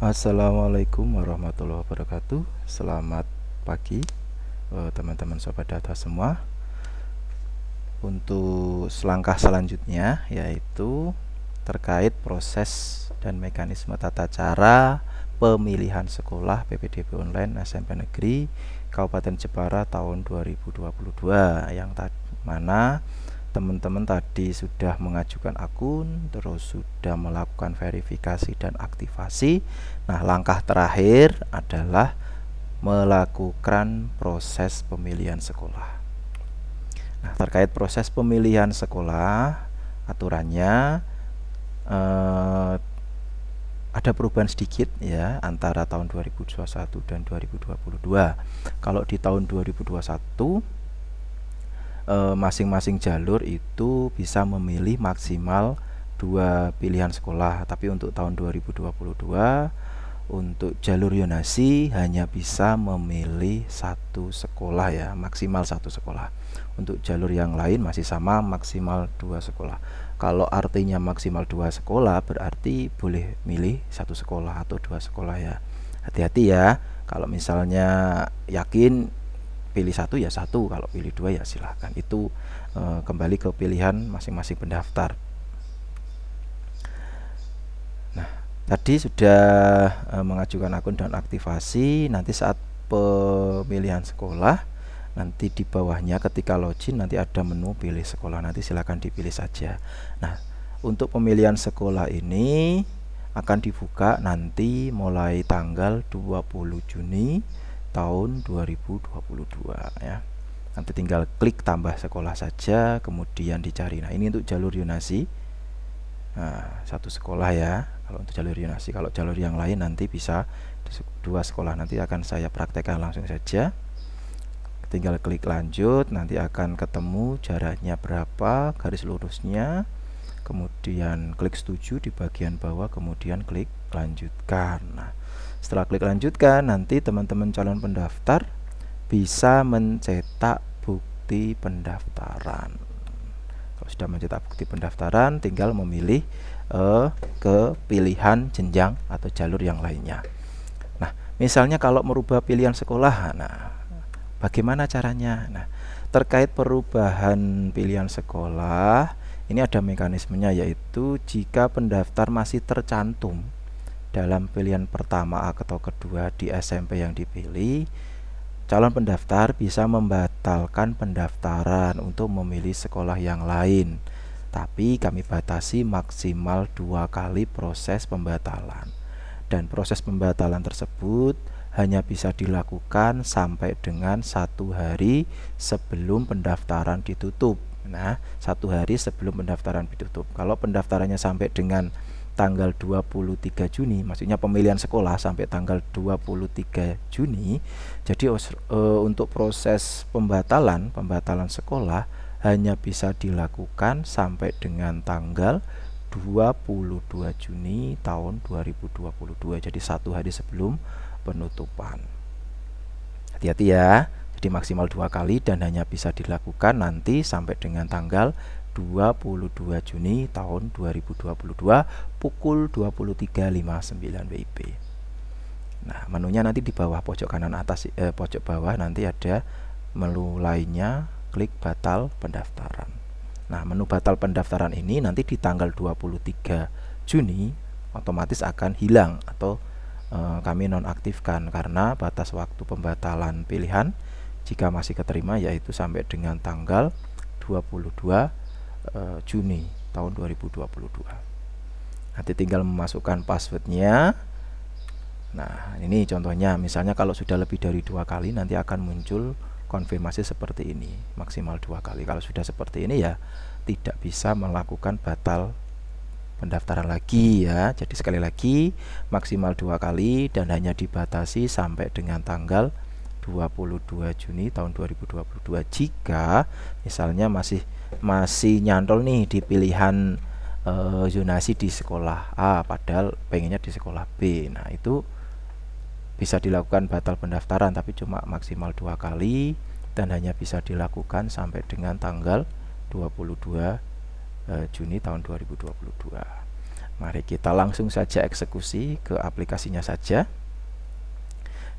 Assalamualaikum warahmatullahi wabarakatuh. Selamat pagi teman-teman sobat data semua. Untuk selangkah selanjutnya yaitu terkait proses dan mekanisme tata cara pemilihan sekolah PPDB online SMP Negeri Kabupaten Jepara tahun 2022 yang mana teman-teman tadi sudah mengajukan akun, terus sudah melakukan verifikasi dan aktivasi. Nah, langkah terakhir adalah melakukan proses pemilihan sekolah. Nah, terkait proses pemilihan sekolah, aturannya ada perubahan sedikit ya antara tahun 2021 dan 2022. Kalau di tahun 2021 masing-masing jalur itu bisa memilih maksimal 2 pilihan sekolah, tapi untuk tahun 2022 untuk jalur zonasi hanya bisa memilih 1 sekolah ya, maksimal 1 sekolah. Untuk jalur yang lain masih sama, maksimal 2 sekolah. Kalau artinya maksimal 2 sekolah berarti boleh milih 1 sekolah atau 2 sekolah ya. Hati-hati ya, kalau misalnya yakin pilih 1 ya 1, kalau pilih 2 ya silahkan. Itu kembali ke pilihan masing-masing pendaftar. Nah, tadi sudah mengajukan akun dan aktivasi. Nanti saat pemilihan sekolah, nanti di bawahnya ketika login nanti ada menu pilih sekolah, nanti silahkan dipilih saja. Nah, untuk pemilihan sekolah ini akan dibuka nanti mulai tanggal 20 Juni tahun 2022 ya. Nanti tinggal klik tambah sekolah saja, kemudian dicari. Nah, ini untuk jalur zonasi. Nah, 1 sekolah ya kalau untuk jalur zonasi. Kalau jalur yang lain nanti bisa 2 sekolah. Nanti akan saya praktekkan langsung saja. Tinggal klik lanjut, nanti akan ketemu jaraknya berapa, garis lurusnya. Kemudian klik setuju di bagian bawah, kemudian klik lanjutkan. Nah, setelah klik lanjutkan, nanti teman-teman calon pendaftar bisa mencetak bukti pendaftaran. Kalau sudah mencetak bukti pendaftaran, tinggal memilih ke pilihan jenjang atau jalur yang lainnya. Nah, misalnya kalau merubah pilihan sekolah, nah bagaimana caranya? Nah, terkait perubahan pilihan sekolah, ini ada mekanismenya, yaitu jika pendaftar masih tercantum dalam pilihan pertama atau kedua di SMP yang dipilih, calon pendaftar bisa membatalkan pendaftaran untuk memilih sekolah yang lain. Tapi kami batasi maksimal 2 kali proses pembatalan. Dan proses pembatalan tersebut hanya bisa dilakukan sampai dengan 1 hari sebelum pendaftaran ditutup. Nah, 1 hari sebelum pendaftaran ditutup. Kalau pendaftarannya sampai dengan tanggal 23 Juni, maksudnya pemilihan sekolah sampai tanggal 23 Juni. Jadi untuk proses pembatalan sekolah hanya bisa dilakukan sampai dengan tanggal 22 Juni tahun 2022. Jadi 1 hari sebelum penutupan. Hati-hati ya. Jadi maksimal 2 kali dan hanya bisa dilakukan nanti sampai dengan tanggal 22 Juni tahun 2022 pukul 23.59 WIB. Nah, menunya nanti di bawah pojok kanan atas, pojok bawah nanti ada menu lainnya, klik batal pendaftaran. Nah, menu batal pendaftaran ini nanti di tanggal 23 Juni otomatis akan hilang atau kami nonaktifkan karena batas waktu pembatalan pilihan jika masih keterima yaitu sampai dengan tanggal 22 Juni tahun 2022. Nanti tinggal memasukkan passwordnya. Nah, ini contohnya, misalnya kalau sudah lebih dari 2 kali nanti akan muncul konfirmasi seperti ini, maksimal 2 kali. Kalau sudah seperti ini ya tidak bisa melakukan batal pendaftaran lagi ya. Jadi sekali lagi maksimal 2 kali dan hanya dibatasi sampai dengan tanggal 22 Juni tahun 2022. Jika misalnya masih nyantol nih di pilihan zonasi di sekolah A padahal pengennya di sekolah B, nah itu bisa dilakukan batal pendaftaran tapi cuma maksimal 2 kali dan hanya bisa dilakukan sampai dengan tanggal 22 Juni tahun 2022. Mari kita langsung saja eksekusi ke aplikasinya saja.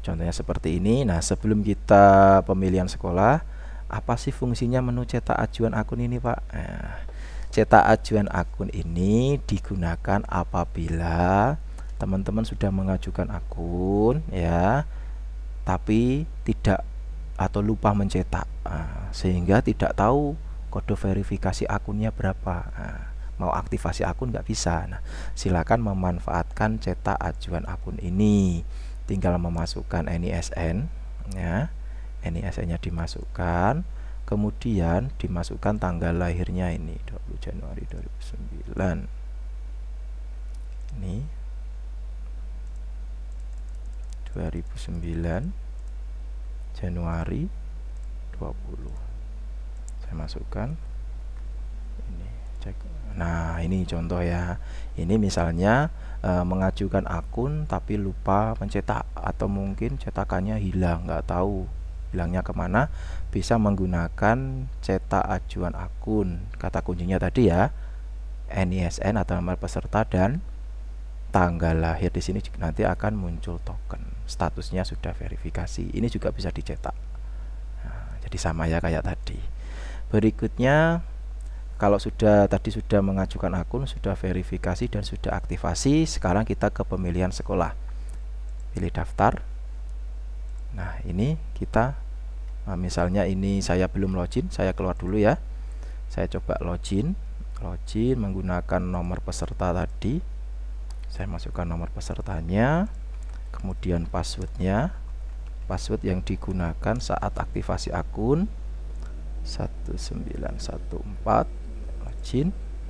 Contohnya seperti ini. Nah, sebelum kita pemilihan sekolah, apa sih fungsinya menu cetak ajuan akun ini, Pak? Nah, cetak ajuan akun ini digunakan apabila teman-teman sudah mengajukan akun ya, tapi tidak atau lupa mencetak, sehingga tidak tahu kode verifikasi akunnya berapa. Mau aktivasi akun nggak bisa. Nah, silakan memanfaatkan cetak ajuan akun ini. Tinggal memasukkan NISN ya, NISN-nya dimasukkan, kemudian dimasukkan tanggal lahirnya ini 20 Januari 2009. Ini 2009 Januari 20. Saya masukkan ini, cek. Nah, ini contoh ya. Ini misalnya mengajukan akun tapi lupa mencetak, atau mungkin cetakannya hilang, nggak tahu hilangnya kemana, bisa menggunakan cetak ajuan akun. Kata kuncinya tadi ya, NISN atau nama peserta dan tanggal lahir. Di sini nanti akan muncul token, statusnya sudah verifikasi. Ini juga bisa dicetak. Nah, jadi sama ya kayak tadi. Berikutnya, kalau tadi sudah mengajukan akun, sudah verifikasi dan sudah aktivasi, sekarang kita ke pemilihan sekolah. Pilih daftar. Nah, ini kita misalnya ini saya belum login, saya keluar dulu ya. Saya coba login menggunakan nomor peserta tadi. Saya masukkan nomor pesertanya, kemudian passwordnya, password yang digunakan saat aktivasi akun 1914.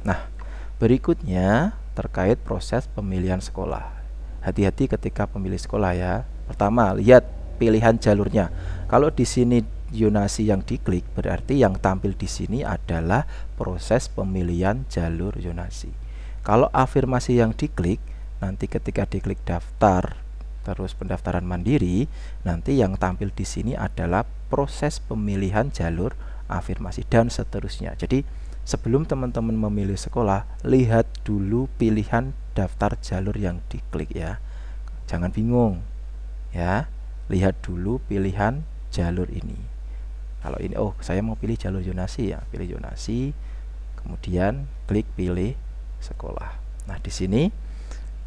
Nah, berikutnya terkait proses pemilihan sekolah. Hati-hati ketika memilih sekolah ya. Pertama, lihat pilihan jalurnya. Kalau di sini zonasi yang diklik, berarti yang tampil di sini adalah proses pemilihan jalur zonasi. Kalau afirmasi yang diklik, nanti ketika diklik daftar terus pendaftaran mandiri, nanti yang tampil di sini adalah proses pemilihan jalur afirmasi dan seterusnya. Jadi sebelum teman-teman memilih sekolah, lihat dulu pilihan daftar jalur yang diklik ya. Jangan bingung ya. Lihat dulu pilihan jalur ini. Kalau ini, oh saya mau pilih jalur zonasi ya, pilih zonasi, kemudian klik pilih sekolah. Nah, di sini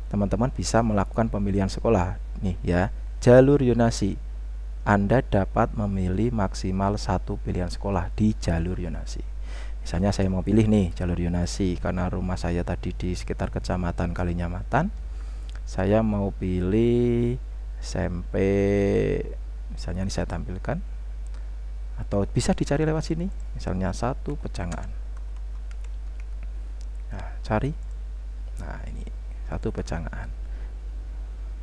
teman-teman bisa melakukan pemilihan sekolah. Nih ya, jalur zonasi. Anda dapat memilih maksimal 1 pilihan sekolah di jalur zonasi. Misalnya saya mau pilih nih jalur zonasi, karena rumah saya tadi di sekitar Kecamatan Kalinyamatan. Saya mau pilih SMP, misalnya ini saya tampilkan, atau bisa dicari lewat sini, misalnya 1 Pecangan. Nah, cari. Nah, ini 1 Pecangan.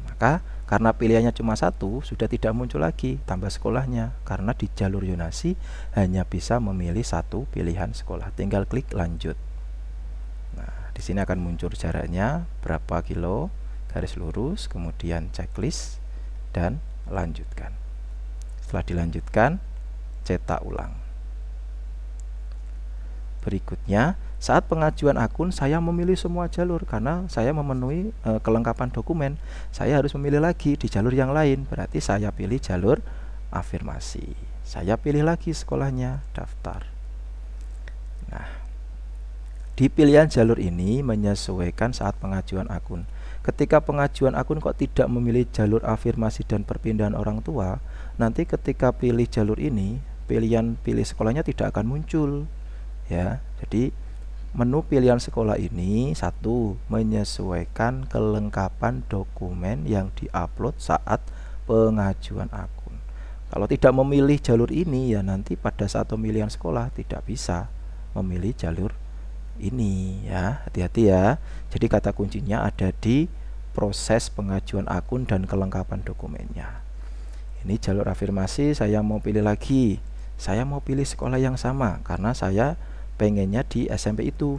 Maka karena pilihannya cuma 1, sudah tidak muncul lagi tambah sekolahnya, karena di jalur zonasi hanya bisa memilih 1 pilihan sekolah. Tinggal klik lanjut. Nah, di sini akan muncul jaraknya berapa kilo, garis lurus, kemudian checklist dan lanjutkan. Setelah dilanjutkan, cetak ulang. Berikutnya, saat pengajuan akun saya memilih semua jalur karena saya memenuhi kelengkapan dokumen. Saya harus memilih lagi di jalur yang lain, berarti saya pilih jalur afirmasi. Saya pilih lagi sekolahnya, daftar. Nah, di pilihan jalur ini menyesuaikan saat pengajuan akun. Ketika pengajuan akun kok tidak memilih jalur afirmasi dan perpindahan orang tua, nanti ketika pilih jalur ini, pilihan pilih sekolahnya tidak akan muncul ya. Jadi menu pilihan sekolah ini, 1, menyesuaikan kelengkapan dokumen yang diupload saat pengajuan akun. Kalau tidak memilih jalur ini ya, nanti pada saat pemilihan sekolah tidak bisa memilih jalur ini ya. Hati-hati ya. Jadi kata kuncinya ada di proses pengajuan akun dan kelengkapan dokumennya. Ini jalur afirmasi, saya mau pilih lagi. Saya mau pilih sekolah yang sama karena saya pengennya di SMP itu.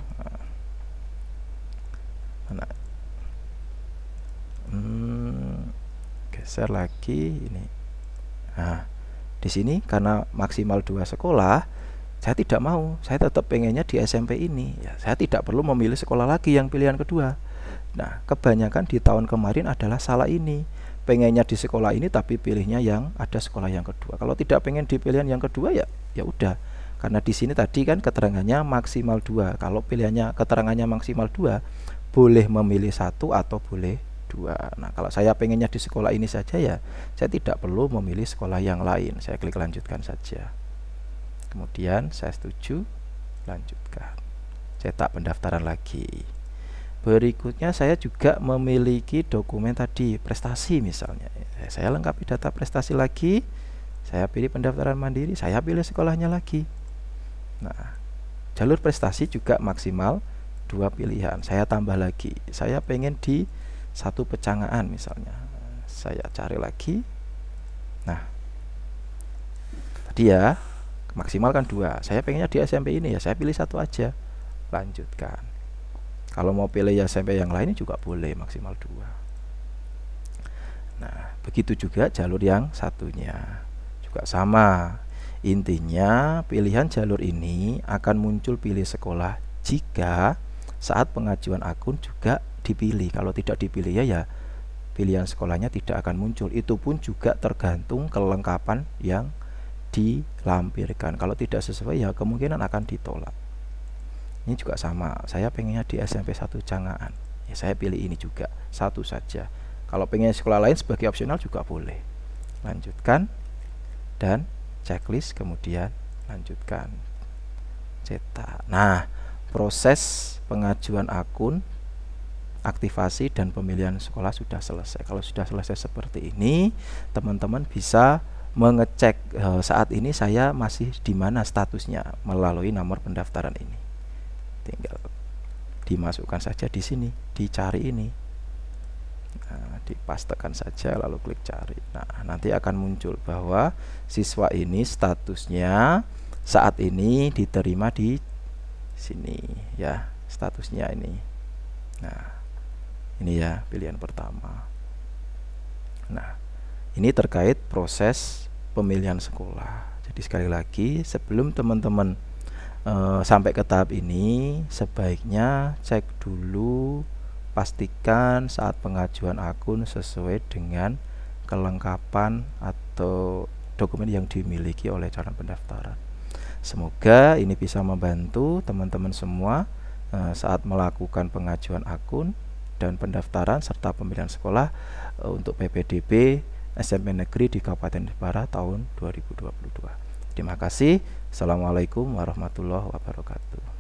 Nah, geser lagi ini. Nah, di sini karena maksimal 2 sekolah, saya tidak mau. Saya tetap pengennya di SMP ini. Ya, saya tidak perlu memilih sekolah lagi yang pilihan kedua. Nah, kebanyakan di tahun kemarin adalah salah ini. Pengennya di sekolah ini tapi pilihnya yang ada sekolah yang kedua. Kalau tidak pengen di pilihan yang kedua ya ya udah. Karena di sini tadi kan keterangannya maksimal 2. Kalau pilihannya keterangannya maksimal 2, boleh memilih satu atau boleh 2. Nah, kalau saya pengennya di sekolah ini saja ya, saya tidak perlu memilih sekolah yang lain. Saya klik lanjutkan saja. Kemudian saya setuju, lanjutkan. Cetak pendaftaran lagi. Berikutnya saya juga memiliki dokumen tadi, prestasi misalnya. Saya lengkapi data prestasi lagi. Saya pilih pendaftaran mandiri, saya pilih sekolahnya lagi. Nah, jalur prestasi juga maksimal 2 pilihan. Saya tambah lagi. Saya pengen di satu pecangaan misalnya. Saya cari lagi. Nah, tadi ya maksimal kan 2. Saya pengennya di SMP ini ya, saya pilih satu aja. Lanjutkan. Kalau mau pilih SMP yang lain juga boleh, maksimal 2. Nah, begitu juga jalur yang satunya. Juga sama. Intinya pilihan jalur ini akan muncul pilih sekolah jika saat pengajuan akun juga dipilih. Kalau tidak dipilih ya pilihan sekolahnya tidak akan muncul. Itu pun juga tergantung kelengkapan yang dilampirkan. Kalau tidak sesuai ya kemungkinan akan ditolak. Ini juga sama, saya pengennya di SMP 1 Cangaan ya, saya pilih ini juga, satu saja. Kalau pengen sekolah lain sebagai opsional juga boleh. Lanjutkan dan checklist, kemudian lanjutkan, cetak. Nah, proses pengajuan akun, aktivasi dan pemilihan sekolah sudah selesai. Kalau sudah selesai seperti ini, teman-teman bisa mengecek saat ini saya masih di mana statusnya melalui nomor pendaftaran ini. Tinggal dimasukkan saja di sini, dicari ini. Nah, dipastekan saja lalu klik cari. Nah, nanti akan muncul bahwa siswa ini statusnya saat ini diterima di sini ya, statusnya ini. Nah, ini ya pilihan pertama. Nah, ini terkait proses pemilihan sekolah. Jadi sekali lagi, sebelum teman-teman sampai ke tahap ini, sebaiknya cek dulu, pastikan saat pengajuan akun sesuai dengan kelengkapan atau dokumen yang dimiliki oleh calon pendaftaran. Semoga ini bisa membantu teman-teman semua saat melakukan pengajuan akun dan pendaftaran serta pemilihan sekolah untuk PPDB SMP Negeri di Kabupaten Jepara tahun 2022. Terima kasih. Assalamualaikum warahmatullahi wabarakatuh.